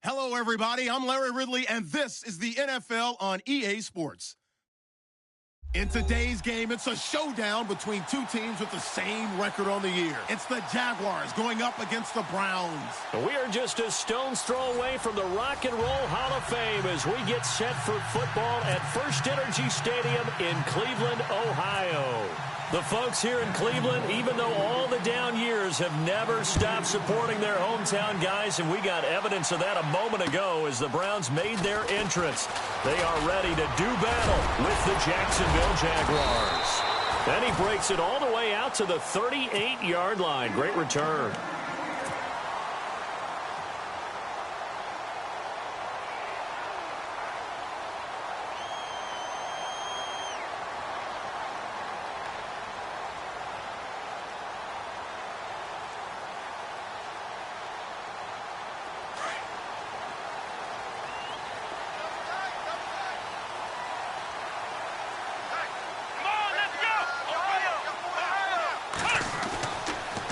Hello, everybody. I'm Larry Ridley, and this is the NFL on EA Sports. In today's game, it's a showdown between two teams with the same record on the year. It's the Jaguars going up against the Browns. We are just a stone's throw away from the Rock and Roll Hall of Fame as we get set for football at First Energy Stadium in Cleveland, Ohio. The folks here in Cleveland, even though all the down years, have never stopped supporting their hometown guys, and we got evidence of that a moment ago as the Browns made their entrance. They are ready to do battle with the Jacksonville Jaguars. And he breaks it all the way out to the 38-yard line. Great return.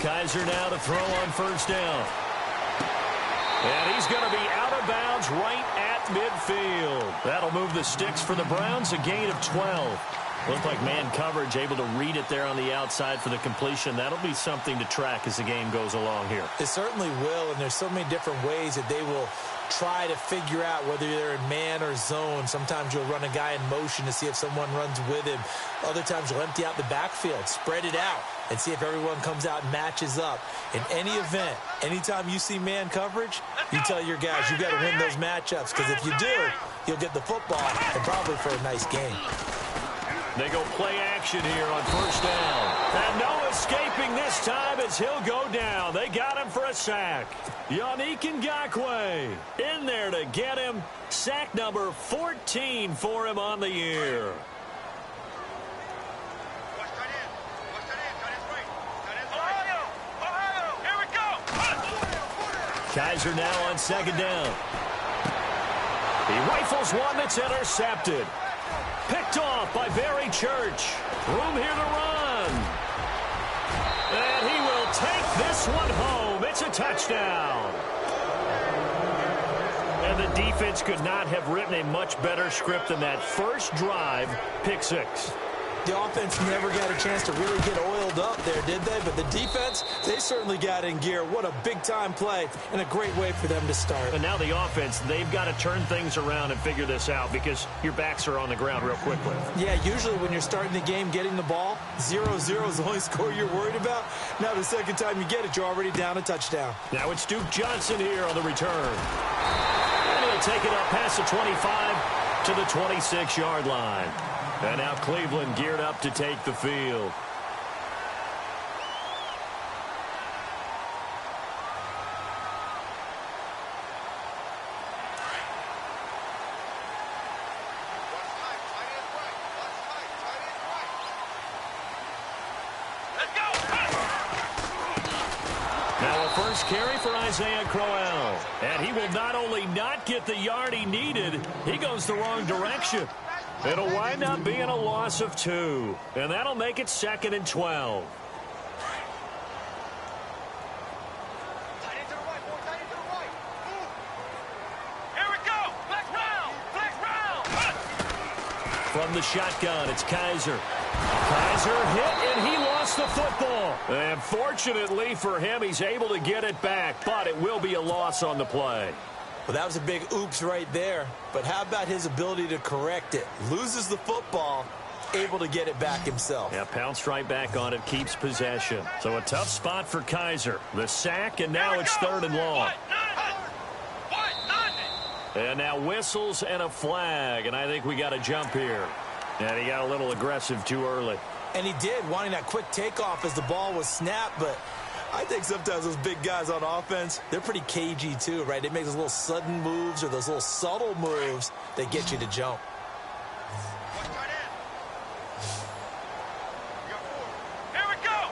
Kaiser now to throw on first down. And he's going to be out of bounds right at midfield. That'll move the sticks for the Browns, a gain of 12. Looked like man coverage, able to read it there on the outside for the completion. That'll be something to track as the game goes along here. It certainly will, and there's so many different ways that they will try to figure out whether they're in man or zone. Sometimes you'll run a guy in motion to see if someone runs with him. Other times you'll empty out the backfield, spread it out, and see if everyone comes out and matches up. In any event, anytime you see man coverage, you tell your guys you got to win those matchups, because if you do, you'll get the football and probably for a nice game. They go play action here on first down. And no escaping this time as he'll go down. They got him for a sack. Yannick Ngakoue in there to get him. Sack number 14 for him on the year. Kaiser now on second down. He rifles one that's intercepted. Picked off by Barry Church. Room here to run. And he will take this one home. It's a touchdown. And the defense could not have written a much better script than that first drive, pick six. The offense never got a chance to really get oiled up there, did they? But the defense, they certainly got in gear. What a big-time play and a great way for them to start. And now the offense, they've got to turn things around and figure this out because your backs are on the ground real quickly. Yeah, usually when you're starting the game getting the ball, 0-0 is the only score you're worried about. Now the second time you get it, you're already down a touchdown. Now it's Duke Johnson here on the return. And he'll take it up past the 25 to the 26-yard line. And now Cleveland geared up to take the field. Now a first carry for Isaiah Crowell. And he will not only not get the yard he needed, he goes the wrong direction. It'll wind up being a loss of 2. And that'll make it 2nd and 12. Here we go. Flex round. Flex round. From the shotgun, it's Kaiser. Kaiser hit, and he lost the football. And fortunately for him, he's able to get it back. But it will be a loss on the play. Well, that was a big oops right there. But how about his ability to correct it? Loses the football, able to get it back himself. Yeah, pounced right back on it, keeps possession. So a tough spot for Kaiser. The sack, and now it's 3rd and long. And now whistles and a flag, and I think we got a jump here. And he got a little aggressive too early. And he did, wanting that quick takeoff as the ball was snapped, but I think sometimes those big guys on offense, they're pretty cagey too, right? They make those little sudden moves or those little subtle moves that get you to jump. Here we go.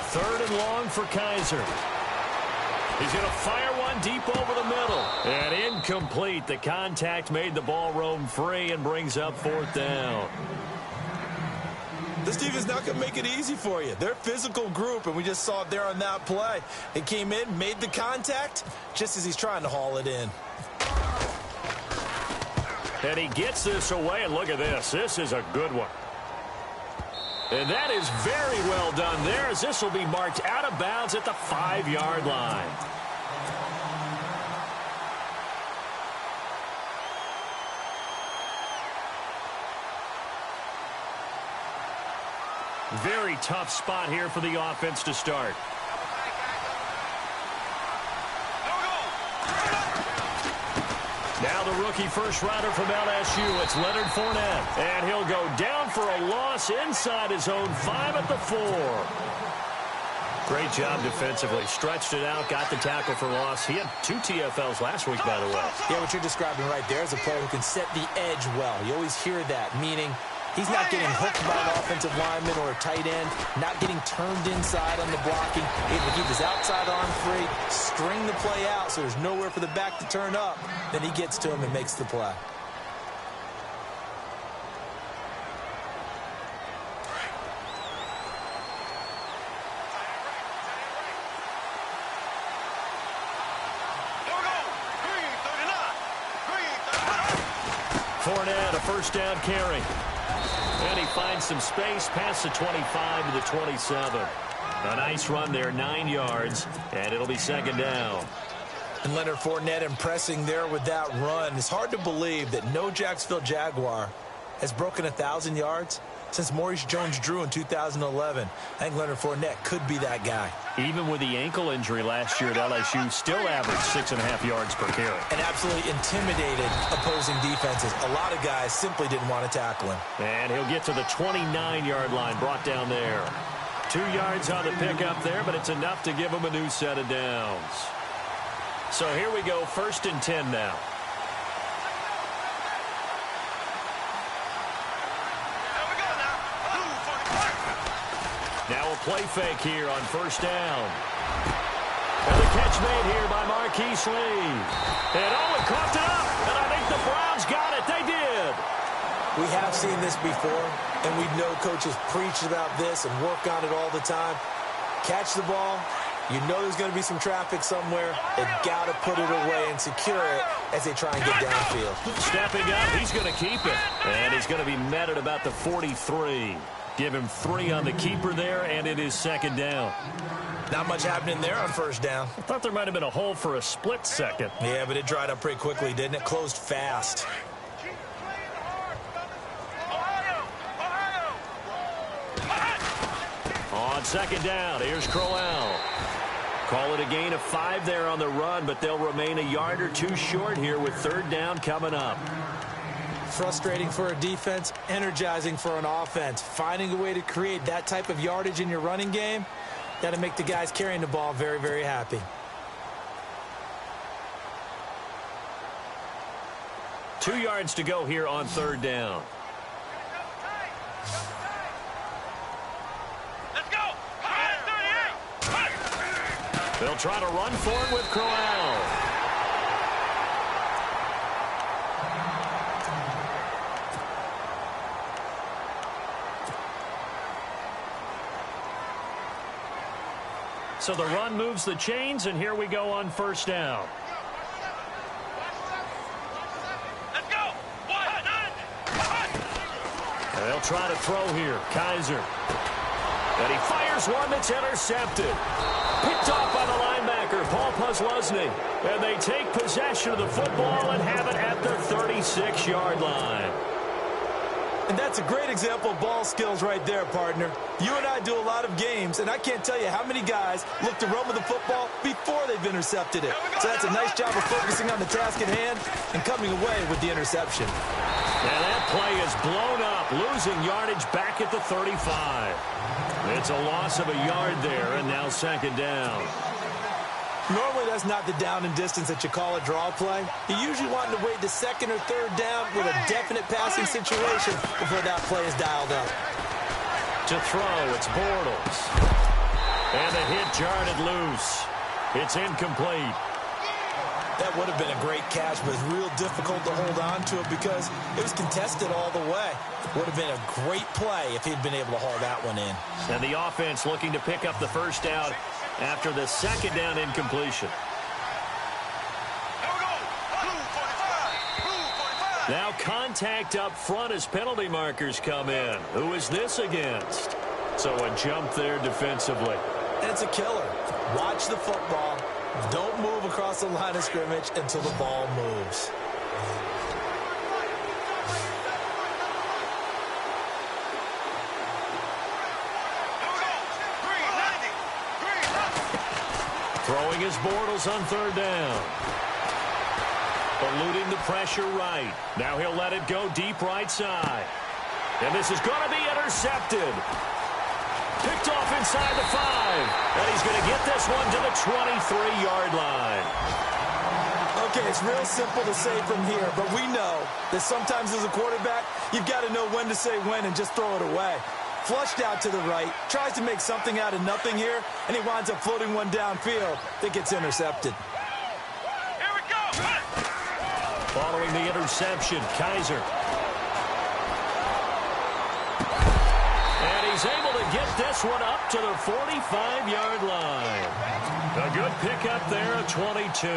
3rd and long for Kaiser. He's going to fire one deep over the middle. And incomplete. The contact made the ball roam free and brings up 4th down. This defense is not going to make it easy for you. They're a physical group, and we just saw it there on that play. It came in, made the contact, just as he's trying to haul it in. And he gets this away, and look at this. This is a good one. And that is very well done there, as this will be marked out of bounds at the 5-yard line. Very tough spot here for the offense to start. Now the rookie first rounder from LSU, it's Leonard Fournette. And he'll go down for a loss inside his own 5 at the 4. Great job defensively. Stretched it out, got the tackle for loss. He had 2 TFLs last week, by the way. Yeah, what you're describing right there is a player who can set the edge well. You always hear that, meaning he's not getting hooked by an offensive lineman or a tight end, not getting turned inside on the blocking, able to keep his outside arm free, string the play out so there's nowhere for the back to turn up. Then he gets to him and makes the play. Fournette, a first down carry. And he finds some space past the 25 to the 27. A nice run there, 9 yards, and it'll be second down. And Leonard Fournette impressing there with that run. It's hard to believe that no Jacksonville Jaguar has broken 1,000 yards since Maurice Jones-Drew in 2011. I think Leonard Fournette could be that guy. Even with the ankle injury last year at LSU, still averaged 6.5 yards per carry. And absolutely intimidated opposing defenses. A lot of guys simply didn't want to tackle him. And he'll get to the 29-yard line, brought down there. 2 yards on the pickup there, but it's enough to give him a new set of downs. So here we go, 1st and 10 now. Now a play fake here on 1st down. And the catch made here by Marquise Lee. And Owen coughed it up, and I think the Browns got it. They did. We have seen this before, and we know coaches preach about this and work on it all the time. Catch the ball. You know there's going to be some traffic somewhere. They've got to put it away and secure it as they try and get downfield. Stepping up, he's going to keep it. And he's going to be met at about the 43. Give him 3 on the keeper there, and it is second down. Not much happening there on 1st down. I thought there might have been a hole for a split second. Yeah, but it dried up pretty quickly, didn't it? Closed fast. On 2nd down, here's Crowell. Call it a gain of 5 there on the run, but they'll remain a yard or 2 short here with 3rd down coming up. Frustrating for a defense, energizing for an offense. Finding a way to create that type of yardage in your running game, got to make the guys carrying the ball very, very happy. 2 yards to go here on 3rd down. They'll try to run for it with Crowell. So the run moves the chains, and here we go on 1st down. Let's go. They'll try to throw here. Kaiser. And he fires one that's intercepted. Picked off by the linebacker, Paul Posluszny. And they take possession of the football and have it at their 36-yard line. And that's a great example of ball skills right there, partner. You and I do a lot of games, and I can't tell you how many guys look to run with the football before they've intercepted it. So that's a nice job of focusing on the task at hand and coming away with the interception. And that play is blown up, losing yardage back at the 35. It's a loss of a yard there, and now 2nd down. Normally, that's not the down and distance that you call a draw play. You usually want to wait to 2nd or 3rd down with a definite passing situation before that play is dialed up. To throw, it's Bortles. And the hit jarred it loose. It's incomplete. That would have been a great catch, but it's real difficult to hold on to it because it was contested all the way. Would have been a great play if he'd been able to haul that one in. And the offense looking to pick up the first down after the second down incompletion. Now contact up front as penalty markers come in. Who is this against? So a jump there defensively. And it's a killer. Watch the football. Don't move across the line of scrimmage until the ball moves. Throwing his Bortles on third down. Eluding the pressure right. Now he'll let it go deep right side. And this is going to be intercepted. Picked off inside the 5. And he's going to get this one to the 23-yard line. Okay, it's real simple to say from here, but we know that sometimes as a quarterback, you've got to know when to say when and just throw it away. Flushed out to the right, tries to make something out of nothing here, and he winds up floating one downfield that gets intercepted. Here we go. Following the interception, Kaiser. And he's able to get this one up to the 45-yard line. A good pickup there at 22.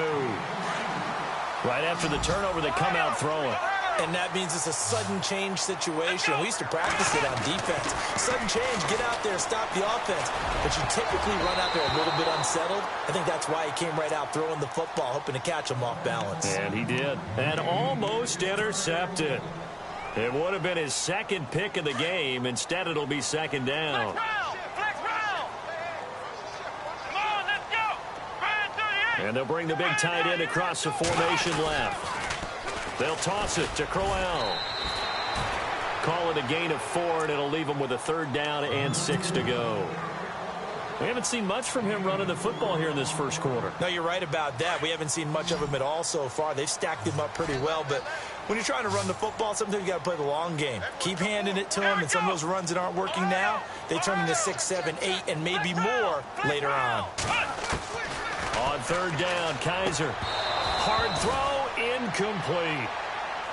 Right after the turnover, they come out throwing. And that means it's a sudden change situation. We used to practice it on defense. Sudden change, get out there, stop the offense. But you typically run out there a little bit unsettled. I think that's why he came right out throwing the football, hoping to catch him off balance. And he did. And almost intercepted. It would have been his second pick of the game. Instead, it'll be second down. Flex round. Come on, let's go. Brand 38. And they'll bring the big tight end across the formation left. They'll toss it to Crowell. Call it a gain of 4, and it'll leave him with a third down and 6 to go. We haven't seen much from him running the football here in this first quarter. No, you're right about that. We haven't seen much of him at all so far. They've stacked him up pretty well, but when you're trying to run the football, sometimes you got to play the long game. Keep handing it to him, and some of those runs that aren't working now, they turn into 6, 7, 8, and maybe more later on. On third down, Kaiser. Hard throw, incomplete.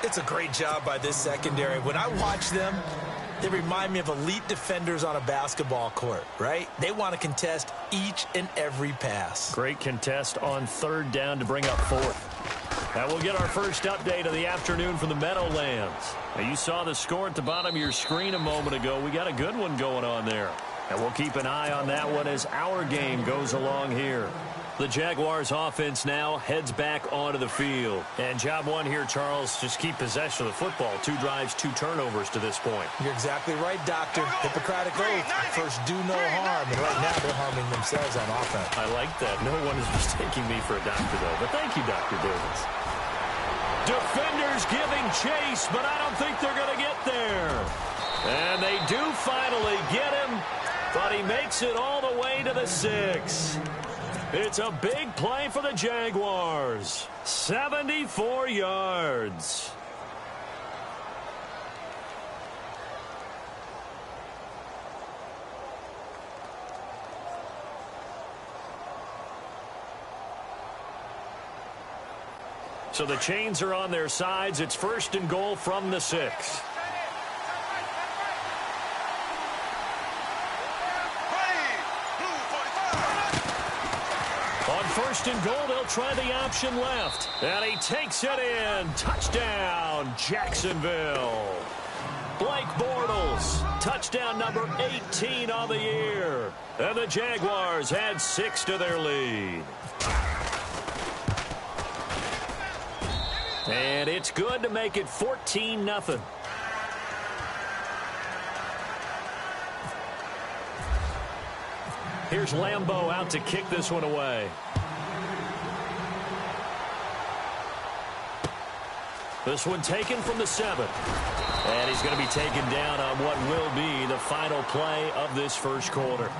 It's a great job by this secondary. When I watch them, they remind me of elite defenders on a basketball court, right? They want to contest each and every pass. Great contest on third down to bring up fourth. Now we'll get our first update of the afternoon from the Meadowlands. Now you saw the score at the bottom of your screen a moment ago. We got a good one going on there. And we'll keep an eye on that one as our game goes along here. The Jaguars offense now heads back onto the field. And job one here, Charles, just keep possession of the football. 2 drives, 2 turnovers to this point. You're exactly right, Doctor. Hippocratic oath. First, do no harm. And right now, they're harming themselves on offense. I like that. No one is mistaking me for a doctor, though. But thank you, Dr. Davis. Defenders giving chase, but I don't think they're going to get there. And they do finally get him, but he makes it all the way to the 6. It's a big play for the Jaguars. 74 yards. So the chains are on their sides. It's first and goal from the 6. On first and goal, they'll try the option left. And he takes it in. Touchdown, Jacksonville. Blake Bortles, touchdown number 18 on the year. And the Jaguars add 6 to their lead. And it's good to make it 14-0. Here's Lambeau out to kick this one away. This one taken from the 7. And he's going to be taken down on what will be the final play of this first quarter.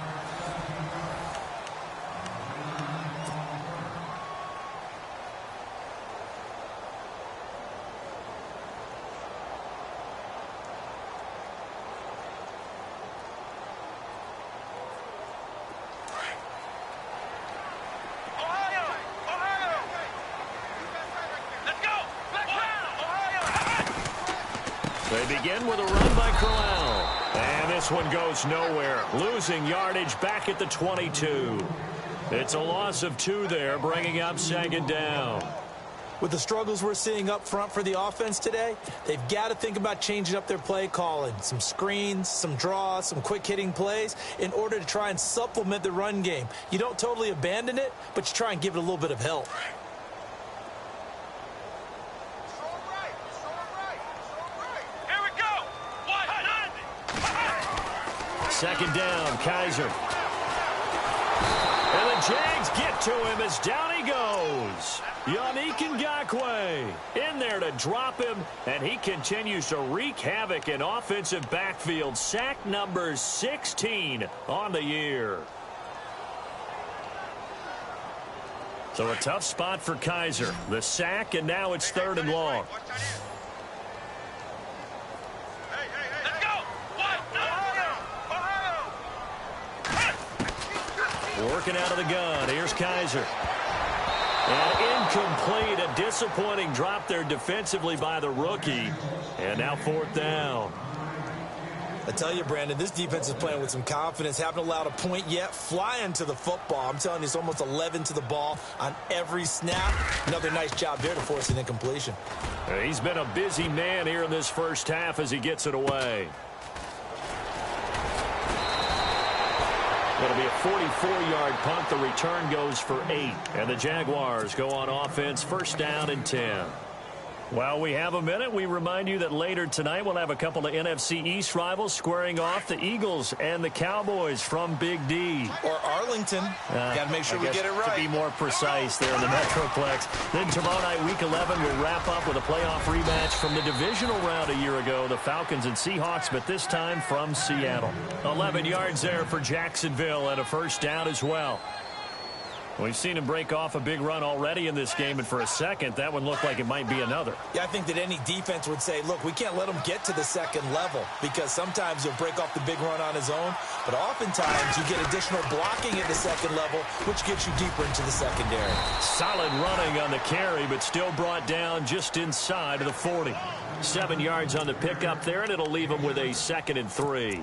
They begin with a run by Corral. And this one goes nowhere. Losing yardage back at the 22. It's a loss of 2 there, bringing up 2nd down. With the struggles we're seeing up front for the offense today, they've got to think about changing up their play calling. Some screens, some draws, some quick-hitting plays in order to try and supplement the run game. You don't totally abandon it, but you try and give it a little bit of help. Here we go. 190. 2nd down, Kaiser. And the Jags get to him as down he goes. Yannick Ngakoue in there to drop him, and he continues to wreak havoc in offensive backfield. Sack number 16 on the year. So a tough spot for Kaiser. The sack, and now it's 3rd and long. Let's go. Working out of the gun. Here's Kaiser. And incomplete. A disappointing drop there defensively by the rookie. And now 4th down. I tell you, Brandon, this defense is playing with some confidence. Haven't allowed a point yet. Flying to the football. I'm telling you, it's almost 11 to the ball on every snap. Another nice job there to force an incompletion. He's been a busy man here in this first half as he gets it away. It'll be a 44-yard punt. The return goes for 8. And the Jaguars go on offense, 1st down and 10. While we have a minute, we remind you that later tonight we'll have a couple of NFC East rivals squaring off, the Eagles and the Cowboys from Big D. Or Arlington. Got to make sure we get it right. To be more precise there in the Metroplex. Then tomorrow night, Week 11, we'll wrap up with a playoff rematch from the divisional round a year ago, the Falcons and Seahawks, but this time from Seattle. 11 yards there for Jacksonville and a 1st down as well. We've seen him break off a big run already in this game, and for a second, that one looked like it might be another. Yeah, I think that any defense would say, look, we can't let him get to the 2nd level, because sometimes he'll break off the big run on his own, but oftentimes you get additional blocking at the 2nd level, which gets you deeper into the secondary. Solid running on the carry, but still brought down just inside of the 40. 7 yards on the pickup there, and it'll leave him with a 2nd and 3.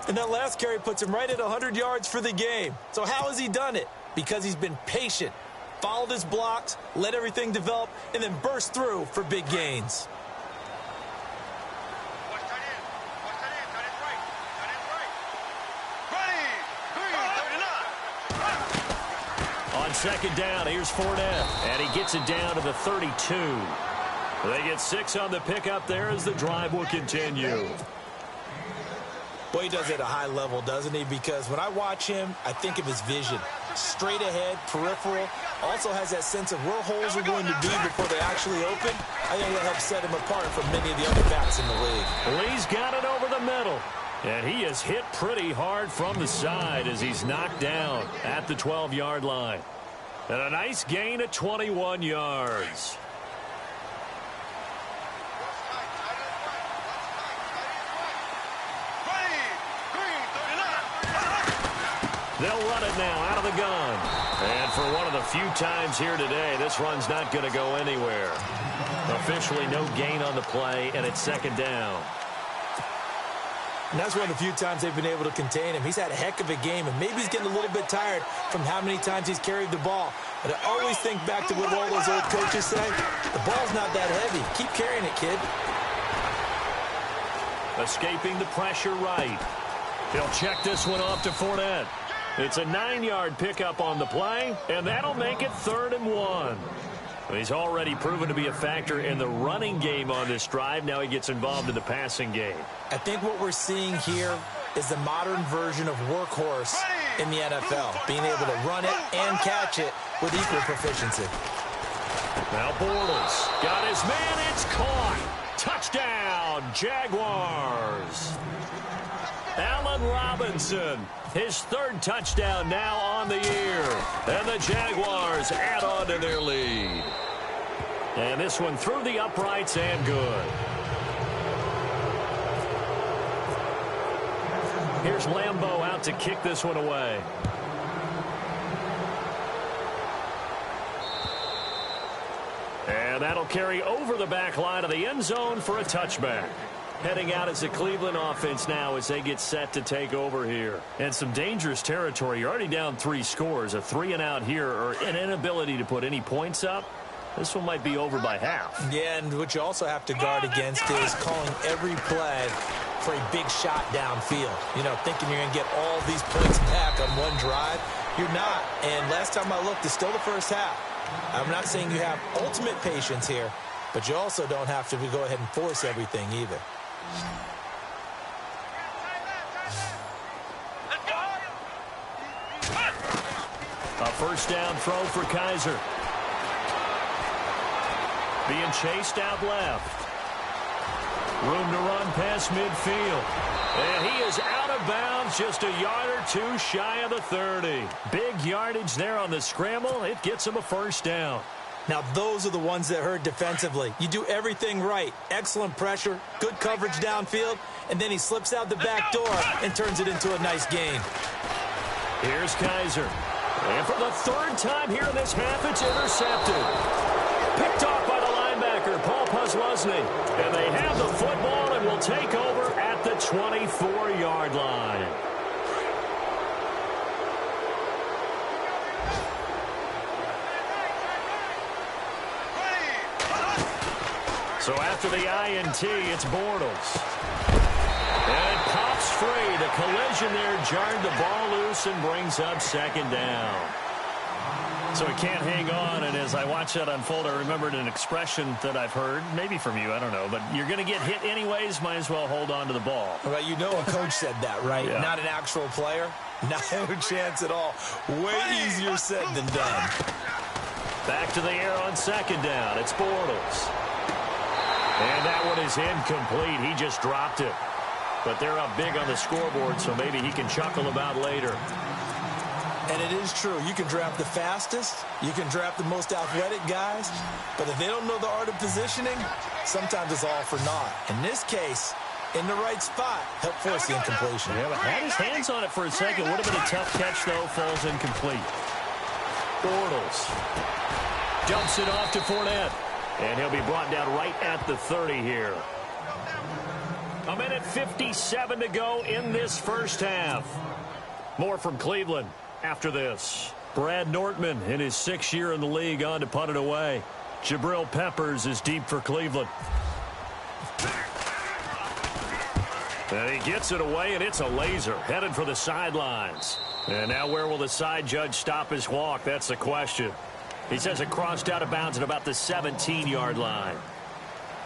And that last carry puts him right at 100 yards for the game. So how has he done it? Because he's been patient, followed his blocks, let everything develop, and then burst through for big gains. On 2nd down, here's Fournette, and he gets it down to the 32. They get 6 on the pickup there as the drive will continue. Boy, he does it at a high level, doesn't he? Because when I watch him, I think of his vision. Straight ahead, peripheral. Also has that sense of where holes are going to be before they actually open. I think that helps set him apart from many of the other backs in the league. Lee's got it over the middle. And he is hit pretty hard from the side as he's knocked down at the 12-yard line. And a nice gain of 21 yards. They'll run it now out of the gun. And for one of the few times here today, this run's not going to go anywhere. Officially no gain on the play, and it's 2nd down. And that's one of the few times they've been able to contain him. He's had a heck of a game, and maybe he's getting a little bit tired from how many times he's carried the ball. But I always think back to what all those old coaches say. The ball's not that heavy. Keep carrying it, kid. Escaping the pressure right. He'll check this one off to Fournette. It's a 9-yard pickup on the play, and that'll make it 3rd and 1. He's already proven to be a factor in the running game on this drive. Now he gets involved in the passing game. I think what we're seeing here is the modern version of workhorse in the NFL, being able to run it and catch it with equal proficiency. Now Bortles got his man. It's caught. Touchdown, Jaguars. Allen Robinson, his 3rd touchdown now on the year. And the Jaguars add on to their lead. And this one through the uprights and good. Here's Lambeau out to kick this one away. And And that'll carry over the back line of the end zone for a touchback. Heading out as the Cleveland offense now as they get set to take over here. And some dangerous territory. You're already down 3 scores. A 3-and-out here or an inability to put any points up. This one might be over by half. Yeah, and what you also have to guard against is calling every play for a big shot downfield. You know, thinking you're going to get all these points back on one drive. You're not. And last time I looked, it's still the first half. I'm not saying you have ultimate patience here, but you also don't have to go ahead and force everything either. A first down throw for Kaiser. Being chased out left. Room to run past midfield. And he is out of bounds, just a yard or two shy of the 30. Big yardage there on the scramble. It gets him a first down. Now, those are the ones that hurt defensively. You do everything right. Excellent pressure, good coverage downfield, and then he slips out the back door and turns it into a nice gain. Here's Kaiser. And for the 3rd time here in this half, it's intercepted. Picked off by the linebacker, Paul Posluszny. And they have the football and will take over at the 24-yard line. So after the INT, it's Bortles. And it pops free. The collision there jarred the ball loose and brings up 2nd down. So he can't hang on, and as I watch that unfold, I remembered an expression that I've heard, maybe from you, I don't know, but you're going to get hit anyways, might as well hold on to the ball. Well, you know a coach said that, right? Yeah. Not an actual player. Not a chance at all. Way easier said than done. Back to the air on 2nd down. It's Bortles. And that one is incomplete. He just dropped it. But they're up big on the scoreboard, so maybe he can chuckle about later. And it is true. You can draft the fastest. You can draft the most athletic guys. But if they don't know the art of positioning, sometimes it's all for naught. In this case, in the right spot, help force the incompletion. Yeah, but had his hands on it for a second. Would have been a tough catch, though. Falls incomplete. Bortles dumps it off to Fournette. And he'll be brought down right at the 30 here. 1:57 to go in this first half. More from Cleveland after this. Brad Nortman in his 6th year in the league on to punt it away. Jabril Peppers is deep for Cleveland. And he gets it away, and it's a laser headed for the sidelines. And now where will the side judge stop his walk? That's the question. He says it crossed out of bounds at about the 17-yard line.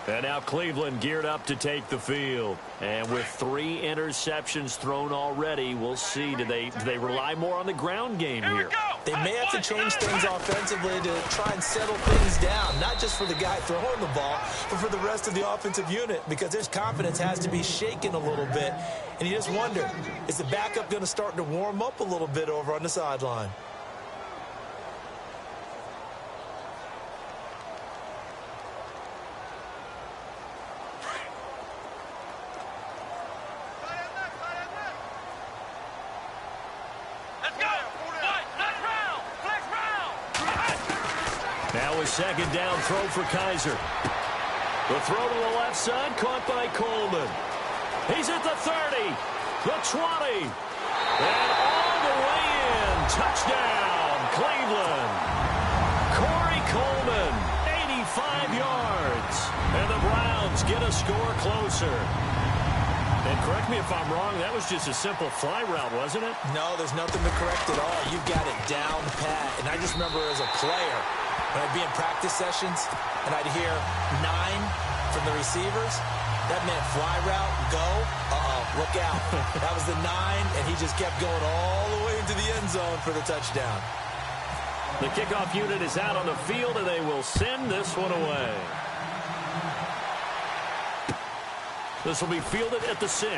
And now Cleveland geared up to take the field. And with 3 interceptions thrown already, we'll see. Do they rely more on the ground game here? They may have to change things offensively to try and settle things down, not just for the guy throwing the ball, but for the rest of the offensive unit, because his confidence has to be shaken a little bit. And you just wonder, is the backup going to start to warm up a little bit over on the sideline? Now a 2nd down throw for Kaiser. The throw to the left side, caught by Coleman. He's at the 30, the 20, and all the way in. Touchdown, Cleveland. Corey Coleman, 85 yards. And the Browns get a score closer. And correct me if I'm wrong, that was just a simple fly route, wasn't it? No, there's nothing to correct at all. You've got it down pat. And I just remember as a player, when I'd be in practice sessions and I'd hear 9 from the receivers, that meant fly route, go, look out. That was the 9, and he just kept going all the way into the end zone for the touchdown. The kickoff unit is out on the field, and they will send this one away. This will be fielded at the 6.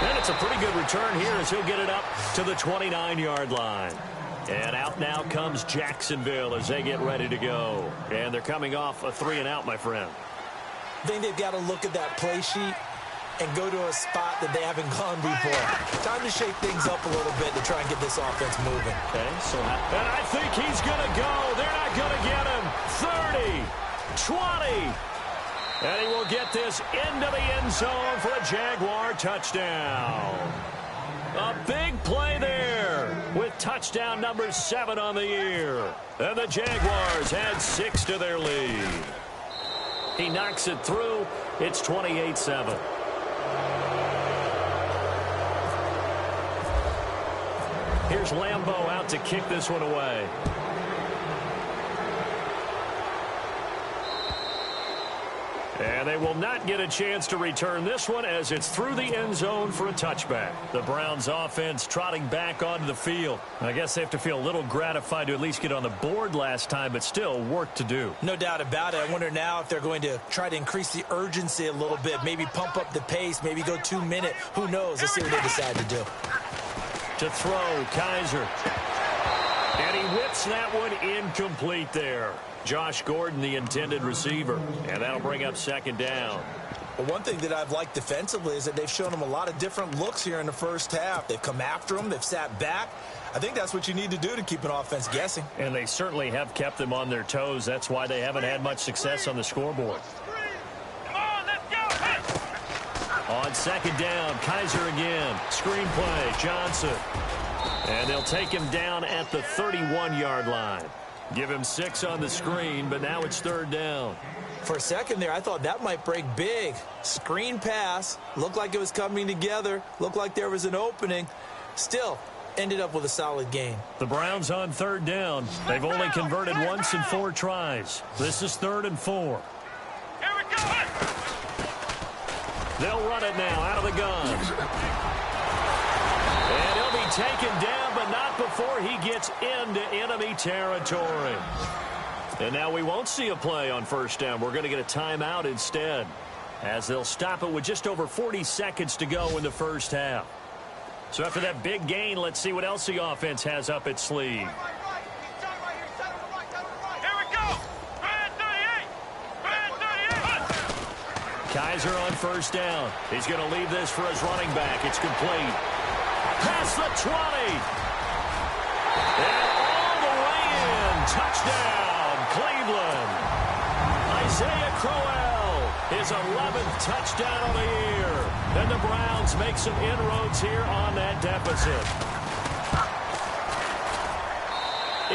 And it's a pretty good return here as he'll get it up to the 29-yard line. And out now comes Jacksonville as they get ready to go. And they're coming off a 3-and-out, my friend. I think they've got to look at that play sheet and go to a spot that they haven't gone before. Time to shake things up a little bit to try and get this offense moving. Okay, and I think he's going to go. They're not going to get him. 30, 20. And he will get this into the end zone for a Jaguar touchdown. A big play there with touchdown number 7 on the year. And the Jaguars add 6 to their lead. He knocks it through. It's 28-7. Here's Lambeau out to kick this one away. And they will not get a chance to return this one as it's through the end zone for a touchback. The Browns offense trotting back onto the field. I guess they have to feel a little gratified to at least get on the board last time, but still work to do. No doubt about it. I wonder now if they're going to try to increase the urgency a little bit, maybe pump up the pace, maybe go 2-minute. Who knows? Let's see what they decide to do. To throw, Kaiser. And he whips that one incomplete there. Josh Gordon, the intended receiver. And that'll bring up second down. Well, one thing that I've liked defensively is that they've shown him a lot of different looks here in the first half. They've come after him. They've sat back. I think that's what you need to do to keep an offense guessing. And they certainly have kept them on their toes. That's why they haven't had much success on the scoreboard. Come on, let's go. On second down, Kaiser again. Screen play, Johnson. And they'll take him down at the 31-yard line. Give him 6 on the screen, but now it's third down. For a second there, I thought that might break big. Screen pass. Looked like it was coming together. Looked like there was an opening. Still, ended up with a solid gain. The Browns on third down. They've only converted once in 4 tries. This is 3rd and 4. Here we go. They'll run it now out of the gun. And he'll be taken down, but not before he gets into enemy territory. And now we won't see a play on first down. We're going to get a timeout instead, as they'll stop it with just over 40 seconds to go in the first half. So after that big gain, let's see what else the offense has up its sleeve. Here we go. Brand 38. Brand 38. Kaiser on first down. He's going to leave this for his running back. It's complete. Past the 20. And all the way in. Touchdown, Cleveland. Isaiah Crowell, his 11th touchdown of the year. And the Browns make some inroads here on that deficit.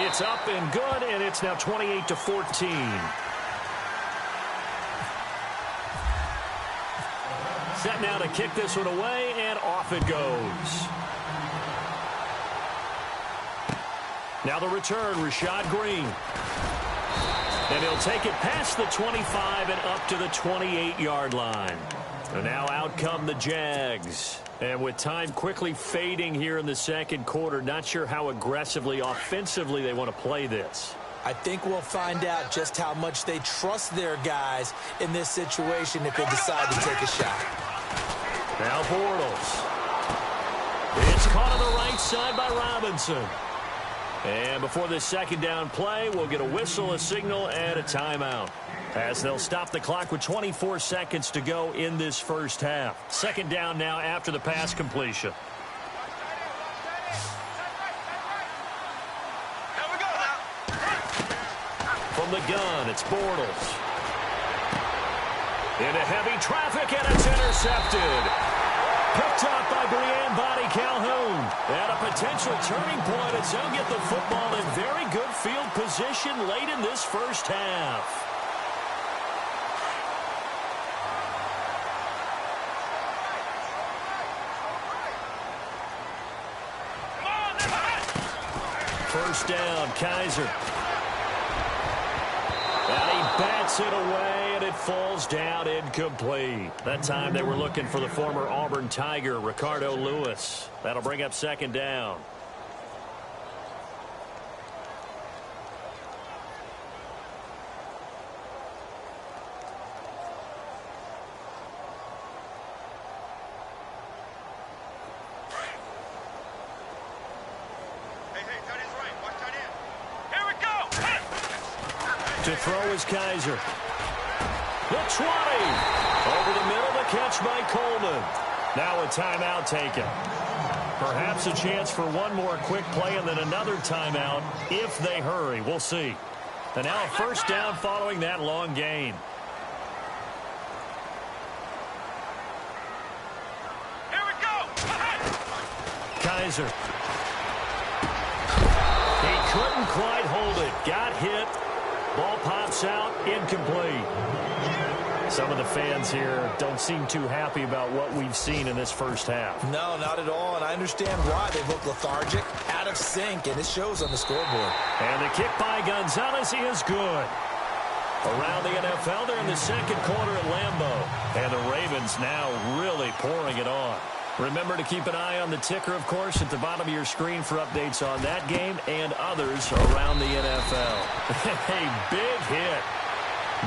It's up and good, and it's now 28-14. Set now to kick this one away, and off it goes. Now the return, Rashad Green. And he'll take it past the 25 and up to the 28-yard line. And now out come the Jags. And with time quickly fading here in the second quarter, not sure how aggressively, offensively they want to play this. I think we'll find out just how much they trust their guys in this situation if they decide to take a shot. Now Bortles. It's caught on the right side by Robinson. And before this second down play, we'll get a whistle, a signal, and a timeout, as they'll stop the clock with 24 seconds to go in this first half. Second down now after the pass completion. Here we go now. From the gun, it's Bortles. Into heavy traffic, and it's intercepted. Picked up by Brian Body Calhoun. And a potential turning point as they'll get the football in very good field position late in this first half. First down, Kaiser. And he bats it away, and it falls down incomplete. That time they were looking for the former Auburn Tiger, Ricardo Lewis. That'll bring up second down. To throw is Kaiser. The 20. Over the middle to catch by Coleman. Now a timeout taken. Perhaps a chance for one more quick play and then another timeout if they hurry. We'll see. And now a first down following that long gain. Here we go. Kaiser. He couldn't quite hold it. Got hit. Ball pops out. Incomplete. Some of the fans here don't seem too happy about what we've seen in this first half. No, not at all, and I understand why. They look lethargic, out of sync, and it shows on the scoreboard. And the kick by Gonzalez is good. Around the NFL, they're in the second quarter at Lambeau. And the Ravens now really pouring it on. Remember to keep an eye on the ticker, of course, at the bottom of your screen for updates on that game and others around the NFL. A big hit.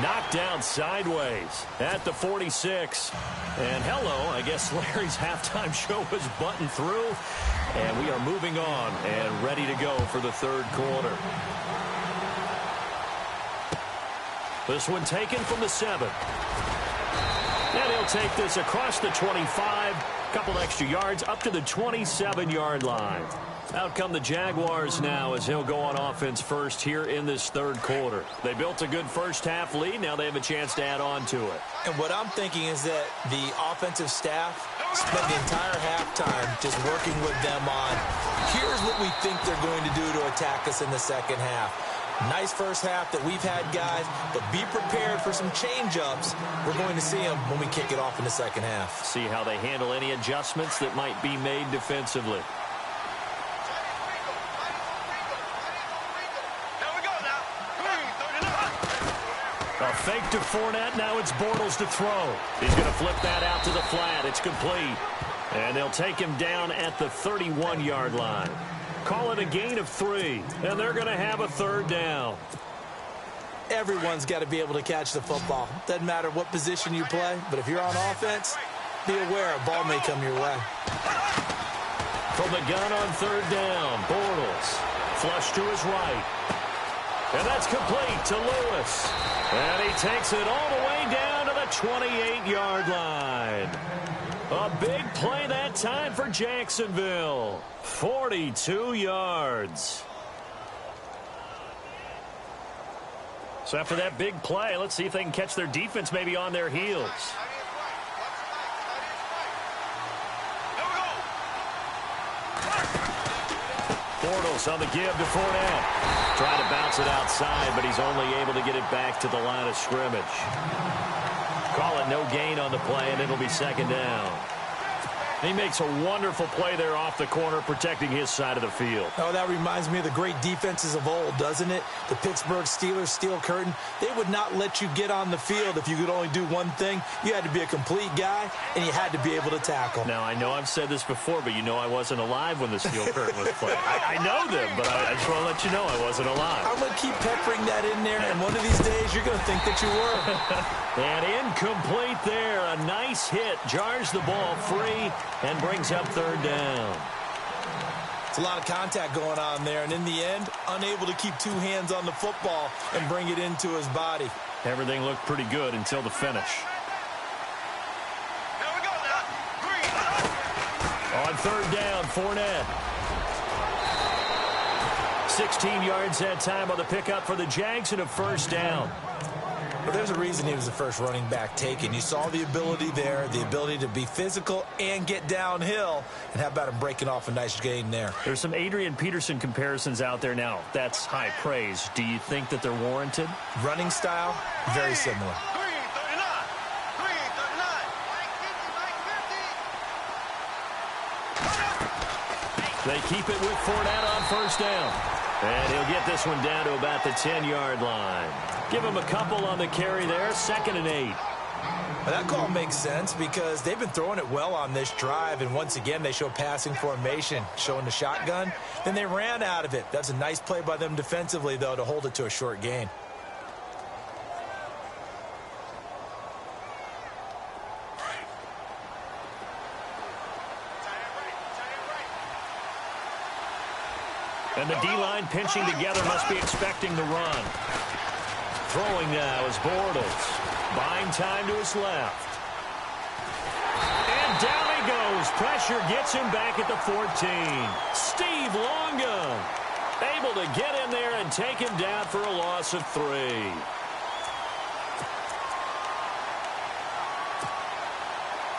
Knocked down sideways at the 46. And hello, I guess Larry's halftime show was buttoned through. And we are moving on and ready to go for the third quarter. This one taken from the 7. And he'll take this across the 25. Couple extra yards up to the 27-yard line. Out come the Jaguars now as he'll go on offense first here in this third quarter. They built a good first half lead. Now they have a chance to add on to it. And what I'm thinking is that the offensive staff spent the entire halftime just working with them on, here's what we think they're going to do to attack us in the second half. Nice first half that we've had, guys, but be prepared for some change-ups. We're going to see them when we kick it off in the second half. See how they handle any adjustments that might be made defensively. A fake to Fournette. Now it's Bortles to throw. He's going to flip that out to the flat. It's complete. And they'll take him down at the 31-yard line. Call it a gain of 3. And they're going to have a third down. Everyone's got to be able to catch the football. Doesn't matter what position you play, but if you're on offense, be aware a ball may come your way. From the gun on third down, Bortles. Flush to his right. And that's complete to Lewis. And he takes it all the way down to the 28-yard line. A big play that time for Jacksonville. 42 yards. So after that big play, let's see if they can catch their defense maybe on their heels. Bortles on the give to Fournette. Trying to bounce it outside, but he's only able to get it back to the line of scrimmage. Call it no gain on the play, and it'll be second down. He makes a wonderful play there off the corner, protecting his side of the field. Oh, that reminds me of the great defenses of old, doesn't it? The Pittsburgh Steelers, steel curtain. They would not let you get on the field if you could only do one thing. You had to be a complete guy, and you had to be able to tackle. Now, I know I've said this before, but you know I wasn't alive when the steel curtain was played. I know them, but I just want to let you know I wasn't alive. I'm going to keep peppering that in there, and one of these days you're going to think that you were. And incomplete there. A nice hit. Jars the ball free and brings up third down. It's a lot of contact going on there, and in the end, unable to keep two hands on the football and bring it into his body. Everything looked pretty good until the finish. Here we go now. On third down, Fournette. 16 yards that time on the pickup for the Jags and a first down. But there's a reason he was the first running back taken. You saw the ability there, the ability to be physical and get downhill. And how about him breaking off a nice gain there? There's some Adrian Peterson comparisons out there now. That's high praise. Do you think that they're warranted? Running style, very similar. 339. They keep it with Fournette on first down. And he'll get this one down to about the 10-yard line. Give him a couple on the carry there, 2nd and 8. Well, that call makes sense because they've been throwing it well on this drive, and once again they show passing formation, showing the shotgun. Then they ran out of it. That's a nice play by them defensively, though, to hold it to a short gain. And the D-line pinching together must be expecting the run. Throwing now is Bortles. Buying time to his left. goes. Pressure gets him back at the 14. Steve Longa able to get in there and take him down for a loss of 3.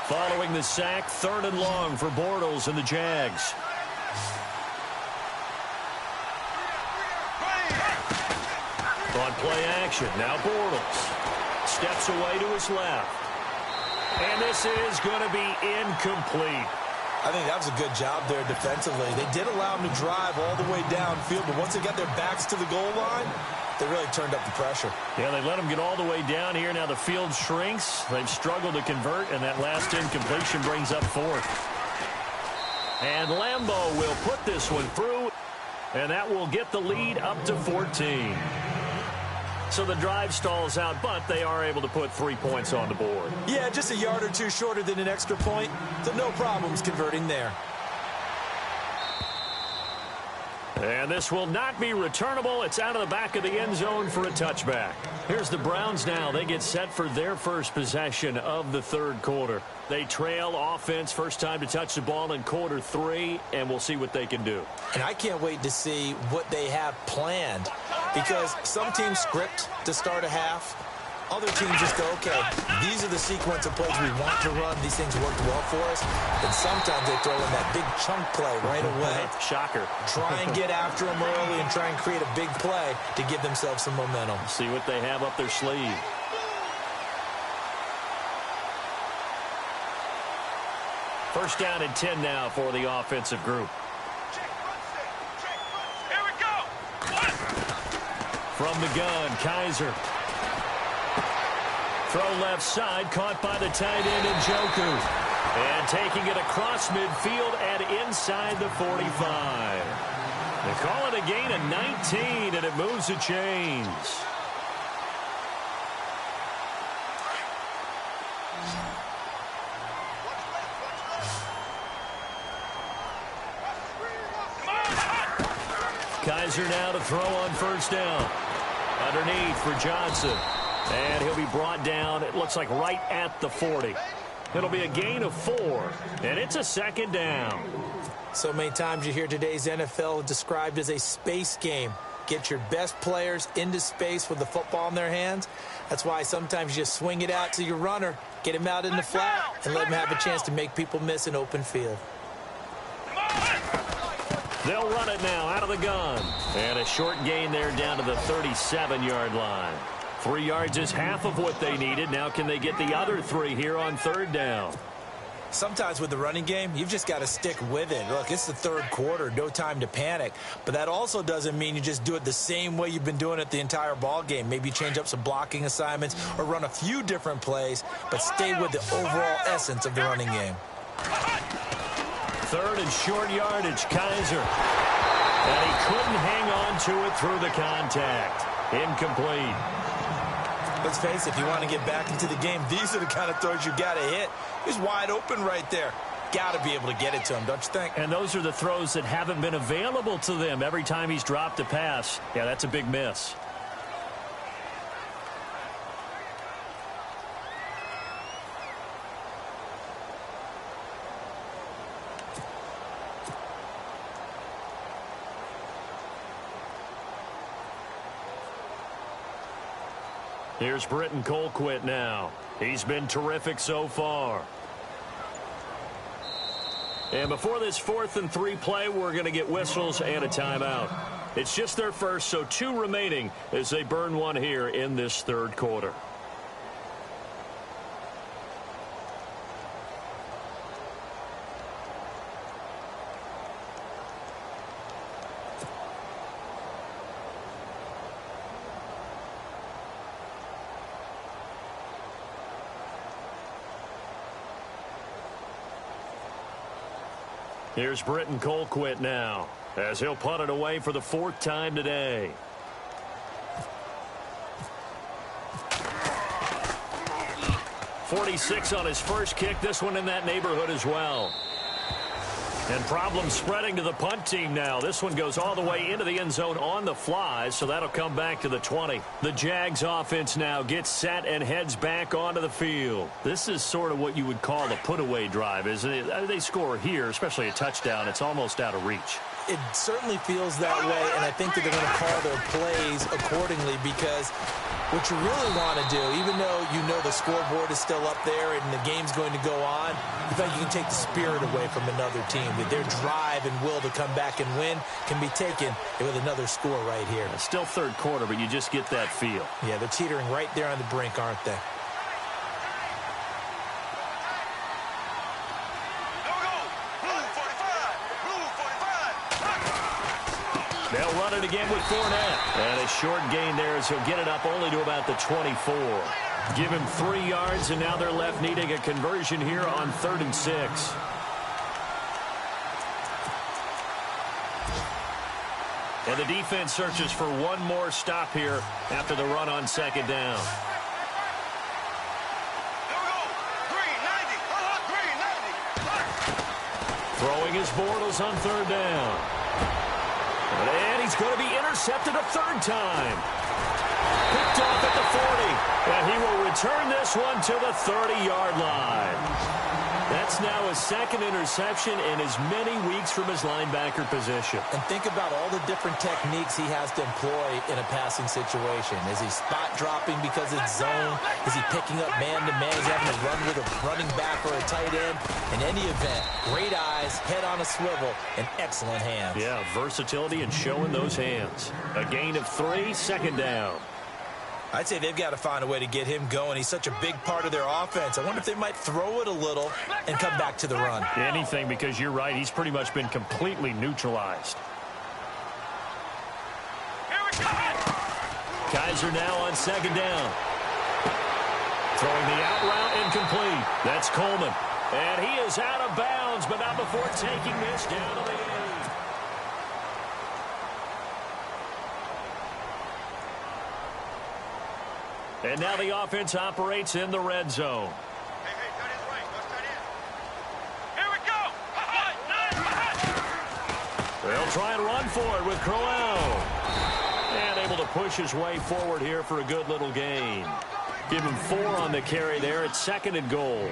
Following the sack, 3rd and long for Bortles and the Jags. On play action, now Bortles steps away to his left. And this is going to be incomplete. I think that was a good job there defensively. They did allow him to drive all the way downfield, but once they got their backs to the goal line, they really turned up the pressure. Yeah, they let him get all the way down here. Now the field shrinks. They've struggled to convert, and that last incompletion brings up 4th. And Lambeau will put this one through, and that will get the lead up to 14. So the drive stalls out, but they are able to put 3 points on the board. Yeah, just a yard or two shorter than an extra point, so no problems converting there. And this will not be returnable. It's out of the back of the end zone for a touchback. Here's the Browns now. They get set for their first possession of the 3rd quarter. They trail offense, first time to touch the ball in quarter 3, and we'll see what they can do. And I can't wait to see what they have planned, because some teams script to start a half. Other teams just go, okay, these are the sequence of plays we want to run. These things worked well for us. And sometimes they throw in that big chunk play right away. Shocker. Try and get after them early and try and create a big play to give themselves some momentum. See what they have up their sleeve. First down and 10 now for the offensive group. Here we go. From the gun, Kaiser. Throw left side, caught by the tight end Njoku. And taking it across midfield and inside the 45. They call it a gain of 19, and it moves the chains. Kaiser now to throw on first down. Underneath for Johnson. And he'll be brought down, it looks like right at the 40. It'll be a gain of 4, and it's a 2nd down. So many times you hear today's NFL described as a space game. Get your best players into space with the football in their hands. That's why sometimes you just swing it out to your runner, get him out in the flat, and let him have a chance to make people miss an open field. They'll run it now out of the gun. And a short gain there down to the 37-yard line. 3 yards is half of what they needed. Now can they get the other 3 here on 3rd down? Sometimes with the running game, you've just got to stick with it. Look, it's the 3rd quarter, no time to panic. But that also doesn't mean you just do it the same way you've been doing it the entire ball game. Maybe change up some blocking assignments or run a few different plays, but stay with the overall essence of the running game. 3rd and short yardage, Kaiser. And he couldn't hang on to it through the contact. Incomplete. Let's face it, if you want to get back into the game, these are the kind of throws you got to hit. He's wide open right there. Got to be able to get it to him, don't you think? And those are the throws that haven't been available to them every time he's dropped a pass. Yeah, that's a big miss. Here's Britton Colquitt now. He's been terrific so far. And before this 4th and 3 play, we're going to get whistles and a timeout. It's just their first, so 2 remaining as they burn one here in this 3rd quarter. Here's Britton Colquitt now, as he'll punt it away for the 4th time today. .46 on his first kick. This one in that neighborhood as well. And problems spreading to the punt team now. This one goes all the way into the end zone on the fly, so that'll come back to the 20. The Jags offense now gets set and heads back onto the field. This is sort of what you would call a put-away drive, isn't it? They score here, especially a touchdown. It's almost out of reach. It certainly feels that way, and I think that they're going to call their plays accordingly because what you really want to do, even though you know the scoreboard is still up there and the game's going to go on, you think you can take the spirit away from another team. That their drive and will to come back and win can be taken with another score right here. It's still third quarter, but you just get that feel. Yeah, they're teetering right there on the brink, aren't they? They'll run it again with Fournette. And a short gain there as he'll get it up only to about the 24. Give him 3 yards, and now they're left needing a conversion here on 3rd and 6. And the defense searches for one more stop here after the run on 2nd down. Throwing his Bortles on 3rd down. And he's going to be intercepted a 3rd time. Picked off at the 40. And he will return this one to the 30-yard line. That's now his 2nd interception in as many weeks from his linebacker position. And think about all the different techniques he has to employ in a passing situation. Is he spot dropping because it's zone? Is he picking up man-to-man? Is he having to run with a running back or a tight end? In any event, great eyes, head on a swivel, and excellent hands. Yeah, versatility and showing those hands. A gain of 3, 2nd down. I'd say they've got to find a way to get him going. He's such a big part of their offense. I wonder if they might throw it a little and come back to the run. Anything, because you're right. He's pretty much been completely neutralized. Kaiser now on 2nd down. Throwing the out route incomplete. That's Coleman. And he is out of bounds, but not before taking this down to the 8. And now the offense operates in the red zone. Here we go. They'll try and run for it with Crowell. And able to push his way forward here for a good little gain. Give him 4 on the carry there. It's 2nd and goal.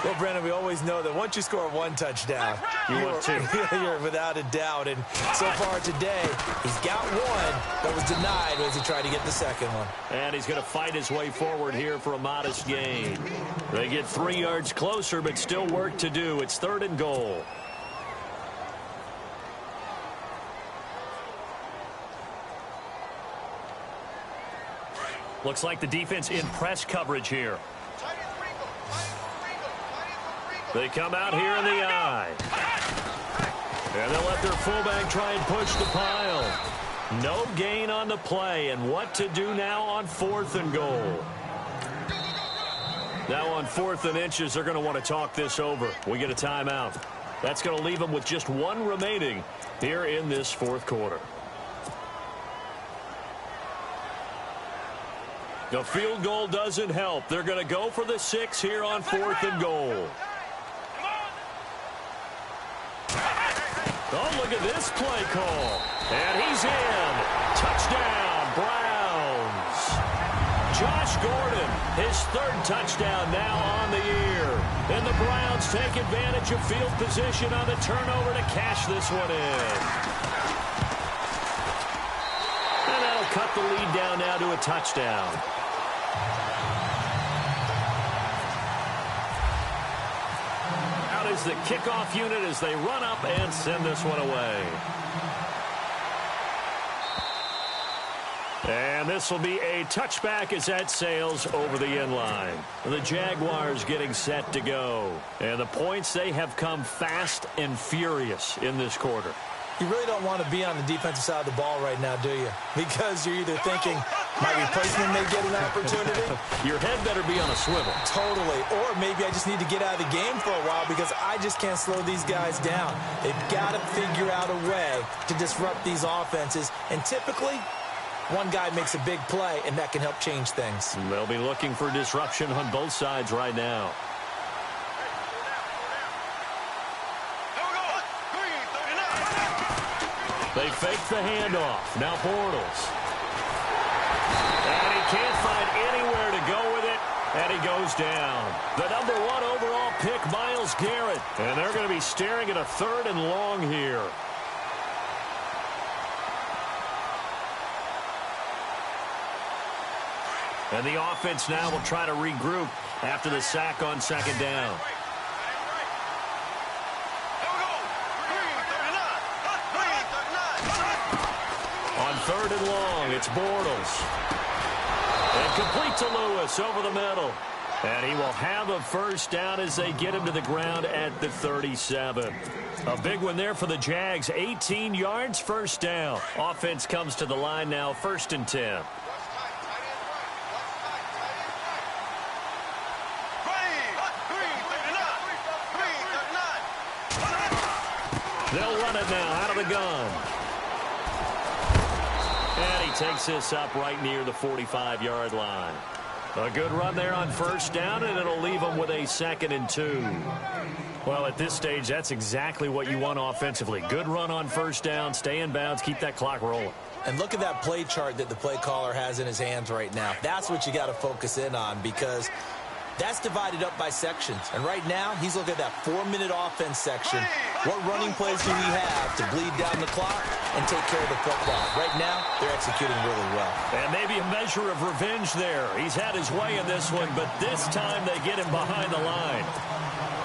Well, Brennan, we always know that once you score 1 touchdown, you're without a doubt. And so far today, he's got 1 that was denied as he tried to get the 2nd one. And he's going to fight his way forward here for a modest gain. They get 3 yards closer, but still work to do. It's 3rd and goal. Looks like the defense in press coverage here. They come out here in the eye. And they'll let their fullback try and push the pile. No gain on the play. And what to do now on 4th and goal. Now on 4th and inches, they're going to want to talk this over. We get a timeout. That's going to leave them with just 1 remaining here in this 4th quarter. The field goal doesn't help. They're going to go for the 6 here on 4th and goal. Oh, look at this play call. And he's in. Touchdown, Browns. Josh Gordon, his 3rd touchdown now on the year. And the Browns take advantage of field position on the turnover to cash this one in. And that'll cut the lead down now to a touchdown. Is the kickoff unit as they run up and send this one away. And this will be a touchback as that sails over the end line. The Jaguars getting set to go. And the points, they have come fast and furious in this quarter. You really don't want to be on the defensive side of the ball right now, do you? Because you're either thinking, my replacement may get an opportunity. Your head better be on a swivel. Totally. Or maybe I just need to get out of the game for a while because I just can't slow these guys down. They've got to figure out a way to disrupt these offenses. And typically, one guy makes a big play, and that can help change things. They'll be looking for disruption on both sides right now. They fake the handoff. Now Bortles. And he can't find anywhere to go with it. And he goes down. The #1 overall pick, Myles Garrett. And they're going to be staring at a 3rd and long here. And the offense now will try to regroup after the sack on 2nd down. On 3rd and long, it's Bortles. And complete to Lewis over the middle. And he will have a 1st down as they get him to the ground at the 37. A big one there for the Jags. 18 yards, 1st down. Offense comes to the line now, 1st and 10. They'll run it now out of the gun. And he takes this up right near the 45-yard line. A good run there on 1st down, and it'll leave them with a 2nd and 2. Well, at this stage, that's exactly what you want offensively. Good run on 1st down, stay in bounds, keep that clock rolling. And look at that play chart that the play caller has in his hands right now. That's what you got to focus in on, because that's divided up by sections. And right now, he's looking at that 4-minute offense section. What running plays do we have to bleed down the clock and take care of the football? Right now, they're executing really well. And maybe a measure of revenge there. He's had his way in this one, but this time they get him behind the line.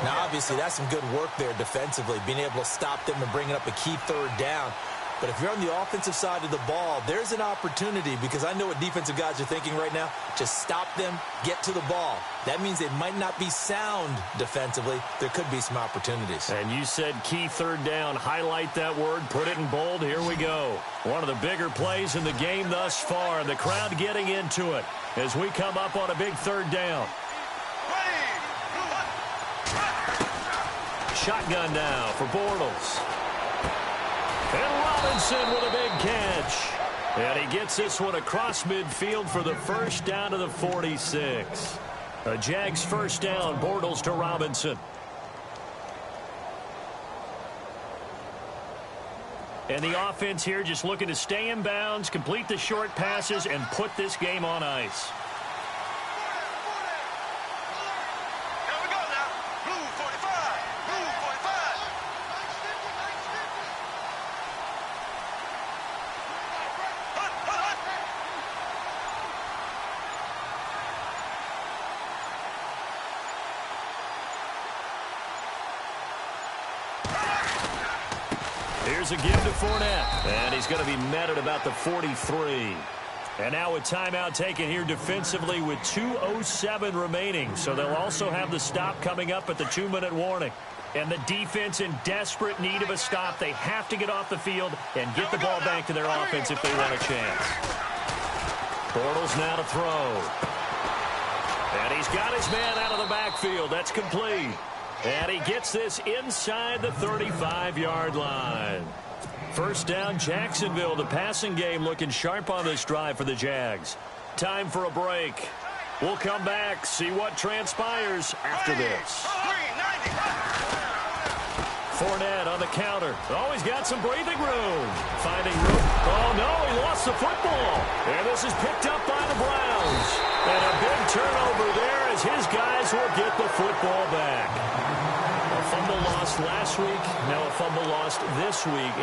Now, obviously, that's some good work there defensively, being able to stop them and bringing up a key 3rd down. But if you're on the offensive side of the ball, there's an opportunity, because I know what defensive guys are thinking right now. Just stop them, get to the ball. That means they might not be sound defensively. There could be some opportunities. And you said key 3rd down. Highlight that word. Put it in bold. Here we go. One of the bigger plays in the game thus far. The crowd getting into it as we come up on a big 3rd down. Shotgun now for Bortles. And Robinson with a big catch. And he gets this one across midfield for the 1st down to the 46. A Jags 1st down, Bortles to Robinson. And the offense here just looking to stay in bounds, complete the short passes, and put this game on ice. Here's a give to Fournette. And he's going to be met at about the 43. And now a timeout taken here defensively with 2:07 remaining. So they'll also have the stop coming up at the 2-minute warning. And the defense in desperate need of a stop. They have to get off the field and get the ball back to their offense if they want a chance. Bortles now to throw. And he's got his man out of the backfield. That's complete. And he gets this inside the 35-yard line. 1st down, Jacksonville. The passing game looking sharp on this drive for the Jags. Time for a break. We'll come back, see what transpires after this. Fournette on the counter. Oh, he's got some breathing room. Finding room. Oh, no, he lost the football. And this is picked up by the Browns. And a big turnover there as his guys will get the football back. A fumble lost last week, now a fumble lost this week.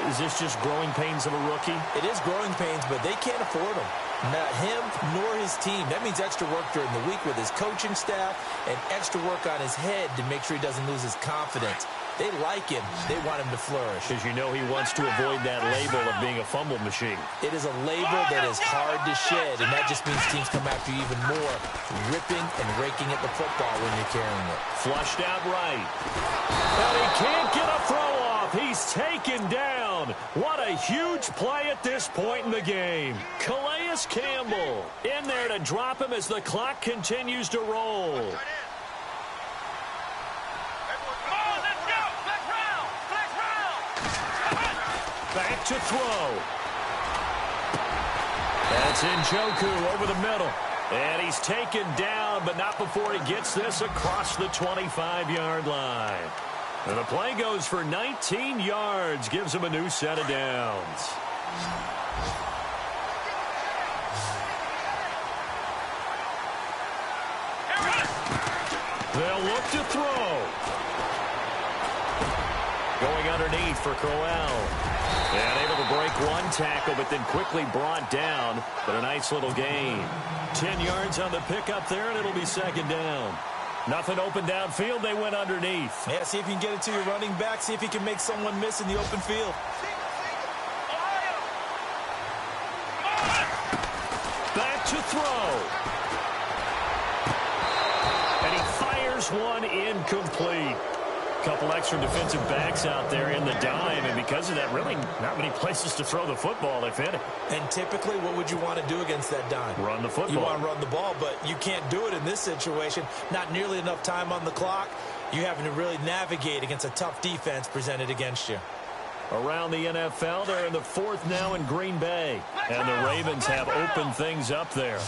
Is this just growing pains of a rookie? It is growing pains, but they can't afford them. Not him nor his team. That means extra work during the week with his coaching staff and extra work on his head to make sure he doesn't lose his confidence. They like him. They want him to flourish. Because you know he wants to avoid that label of being a fumble machine. It is a label that is hard to shed, and that just means teams come after you even more, ripping and raking at the football when you're carrying it. Flushed out right. And he can't get a throw off. He's taken down. What a huge play at this point in the game. Calais Campbell in there to drop him as the clock continues to roll. Back to throw. That's Njoku over the middle. And he's taken down, but not before he gets this across the 25-yard line. And the play goes for 19 yards, gives him a new set of downs. They'll look to throw. Going underneath for Crowell. And able to break one tackle, but then quickly brought down. But a nice little gain. 10 yards on the pickup there, and it'll be second down. Nothing open downfield. They went underneath. Yeah, see if you can get it to your running back. See if you can make someone miss in the open field. Back to throw. And he fires one incomplete. Couple extra defensive backs out there in the dime, and because of that, really not many places to throw the football, if any. And typically, what would you want to do against that dime? Run the football. You want to run the ball, but you can't do it in this situation. Not nearly enough time on the clock. You're having to really navigate against a tough defense presented against you. Around the NFL, they're in the fourth now in Green Bay, and the Ravens have opened things up there.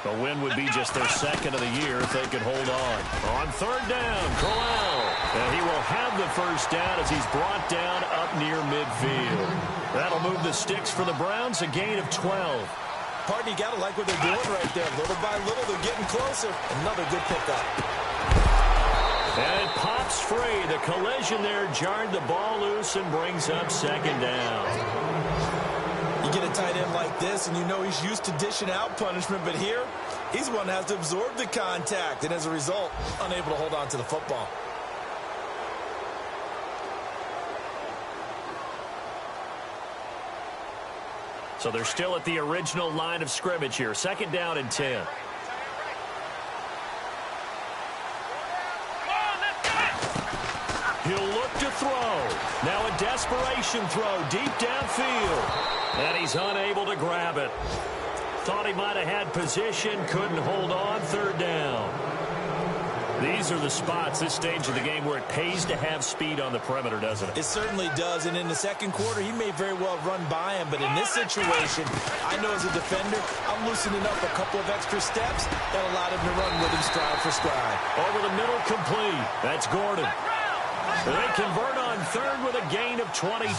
A win would be just their second of the year if they could hold on. On third down, Crowell. And he will have the first down as he's brought down up near midfield. That'll move the sticks for the Browns, a gain of 12. Pardon, you got to like what they're doing right there. Little by little, they're getting closer. Another good pickup. And it pops free. The collision there jarred the ball loose and brings up second down. You get a tight end like this, and you know he's used to dishing out punishment, but here, he's the one that has to absorb the contact, and as a result, unable to hold on to the football. So they're still at the original line of scrimmage here. Second down and 10. He'll look to throw. Now a desperation throw deep downfield. And he's unable to grab it. Thought he might have had position, couldn't hold on. Third down. These are the spots, this stage of the game, where it pays to have speed on the perimeter, doesn't it? It certainly does, and in the second quarter, he may very well run by him, but in this situation, I know as a defender, I'm loosening up a couple of extra steps that allowed him to run with him stride for stride. Over the middle, complete. That's Gordon. They convert on third with a gain of 22.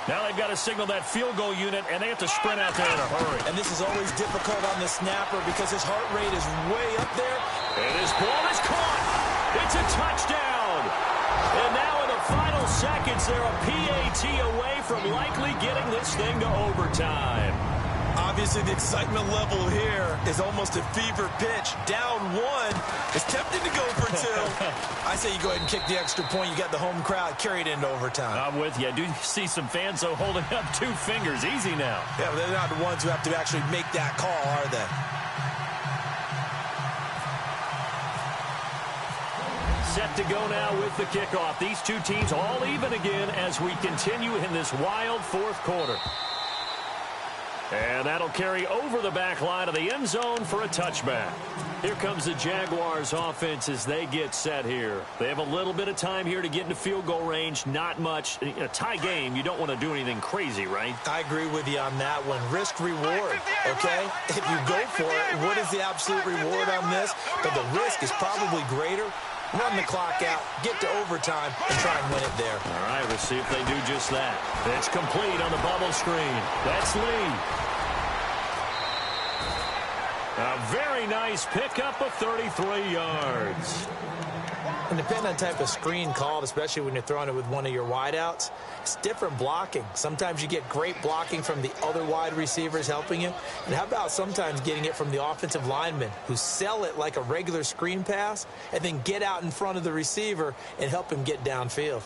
Now they've got to signal that field goal unit, and they have to sprint out there in a hurry. And this is always difficult on the snapper because his heart rate is way up there. And his ball is caught. It's a touchdown. And now in the final seconds, they're a PAT away from likely getting this thing to overtime. Obviously, the excitement level here is almost a fever pitch. Down one. It's tempting to go for two. I say you go ahead and kick the extra point. You got the home crowd carried into overtime. I'm with you. I do see some fans, though, holding up 2 fingers. Easy now. Yeah, but they're not the ones who have to actually make that call, are they? Set to go now with the kickoff. These two teams all even again as we continue in this wild fourth quarter. And that'll carry over the back line of the end zone for a touchback. Here comes the Jaguars offense as they get set here. They have a little bit of time here to get into field goal range. Not much. In a tie game, you don't want to do anything crazy, right? I agree with you on that one. Risk reward, okay? If you go for it, what is the absolute reward on this? But the risk is probably greater. Run the clock out, get to overtime, and try and win it there. All right, let's see if they do just that. It's complete on the bubble screen. That's Lee. A very nice pickup of 33 yards. And depending on the type of screen called, especially when you're throwing it with one of your wideouts, it's different blocking. Sometimes you get great blocking from the other wide receivers helping you. And how about sometimes getting it from the offensive linemen who sell it like a regular screen pass and then get out in front of the receiver and help him get downfield.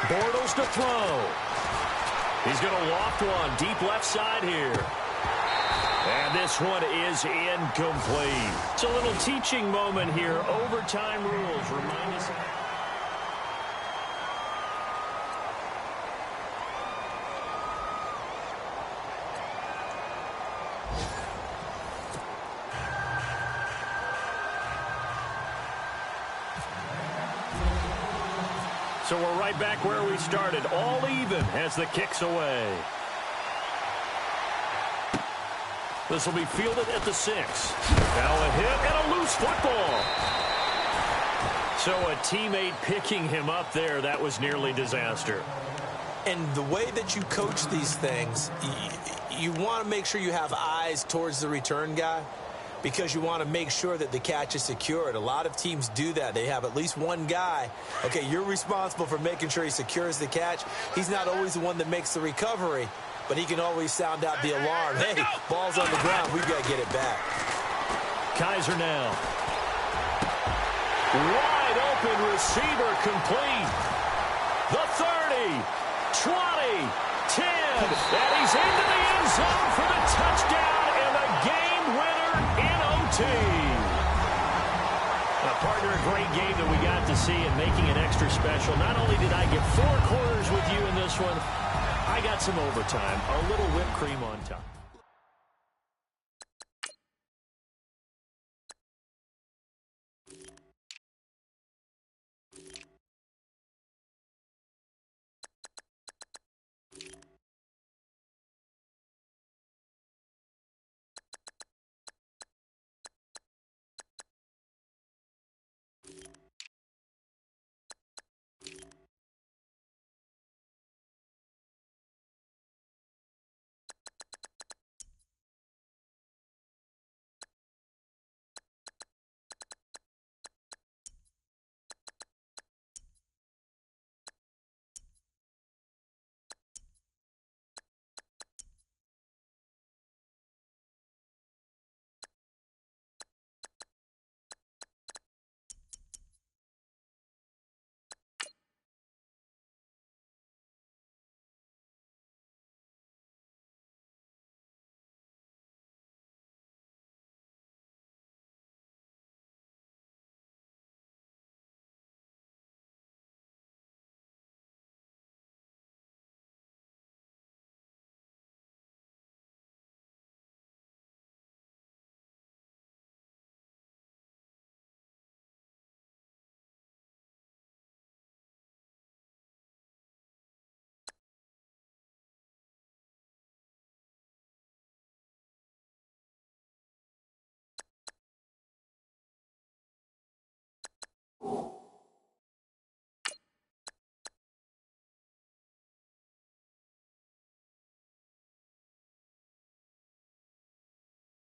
Bortles to throw. He's going to loft one deep left side here. And this one is incomplete. It's a little teaching moment here. Overtime rules remind us. So we're right back where we started, all even as the kick's away. This will be fielded at the 6. Now a hit and a loose football. So a teammate picking him up there, that was nearly disaster. And the way that you coach these things, you want to make sure you have eyes towards the return guy because you want to make sure that the catch is secured. A lot of teams do that. They have at least one guy. Okay, you're responsible for making sure he secures the catch. He's not always the one that makes the recovery, but he can always sound out the alarm. Hey, ball's on the ground. We've got to get it back. Kaiser now. Wide open receiver complete. The 30, 20, 10. And he's into the end zone for the touchdown and the game winner in OT. Partner, a great game that we got to see and making it extra special. Not only did I get 4 quarters with you in this one, I got some overtime, a little whipped cream on top.